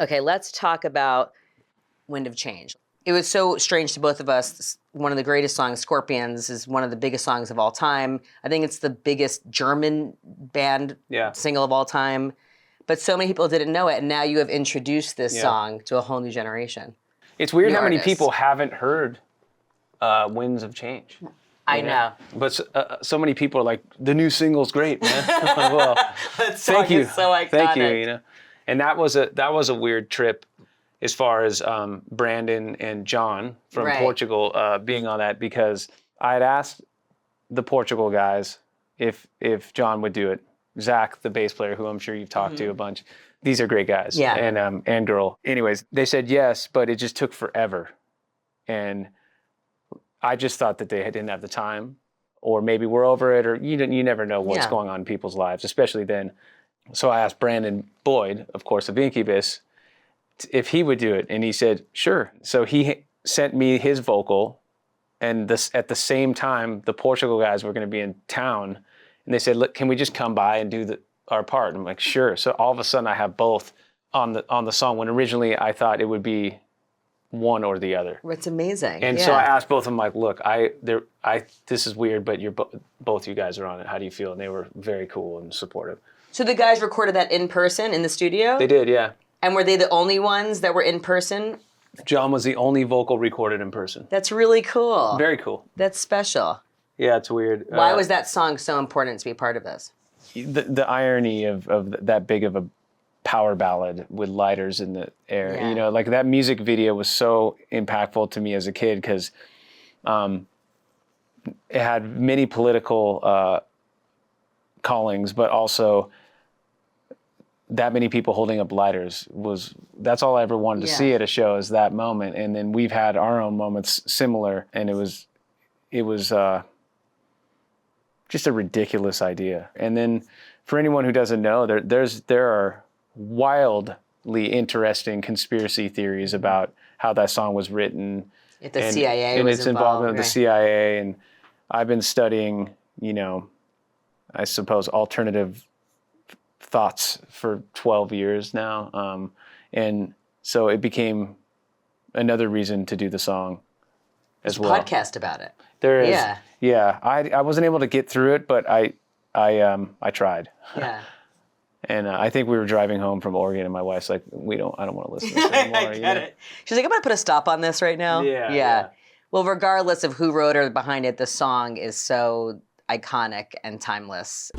Okay, let's talk about Wind of Change. It was so strange to both of us. One of the greatest songs, Scorpions, is one of the biggest songs of all time. I think it's the biggest German band single of all time. But so many people didn't know it, and now you have introduced this song to a whole new generation. It's weird how many people haven't heard Winds of Change. I know. But so many people are like, the new single's great, man. Well, that song is so iconic. Thank you, you know. And that was a weird trip as far as Brandon and John from Portugal being on that, because I had asked the Portugal guys if John would do it. Zach, the bass player, who I'm sure you've talked to a bunch. These are great guys. Yeah. And girl. Anyways, they said yes, but it just took forever. And I just thought that they didn't have the time, or maybe we're over it, or you never know what's going on in people's lives, especially then. So I asked Brandon Boyd, of course, of Incubus, if he would do it, and he said, sure. So he sent me his vocal, and at the same time, the Portugal guys were going to be in town, and they said, look, can we just come by and do our part? And I'm like, sure. So all of a sudden I have both on the song, when originally I thought it would be one or the other. It's amazing. And so I asked both of them, like, look, this is weird, but both you guys are on it. How do you feel? And they were very cool and supportive. So the guys recorded that in person in the studio? They did, yeah. And were they the only ones that were in person? John was the only vocal recorded in person. That's really cool. Very cool. That's special. Yeah, it's weird. Why was that song so important to be a part of this? The irony of that big of a power ballad with lighters in the air. Yeah. You know, like that music video was so impactful to me as a kid, because it had many political callings, but also that many people holding up lighters that's all I ever wanted to see at a show, is that moment. And then we've had our own moments similar, and it was just a ridiculous idea. And then for anyone who doesn't know, there are wildly interesting conspiracy theories about how that song was written. The CIA was its involvement with the CIA. And I've been studying, I suppose, alternative thoughts for 12 years now. And so it became another reason to do the song as well. There's a podcast about it. There is. Yeah. I wasn't able to get through it, but I tried. Yeah. And I think we were driving home from Oregon, and my wife's like, I don't want to listen to this anymore. I get it. She's like, I'm going to put a stop on this right now. Yeah. Well, regardless of who wrote or behind it, the song is so iconic and timeless.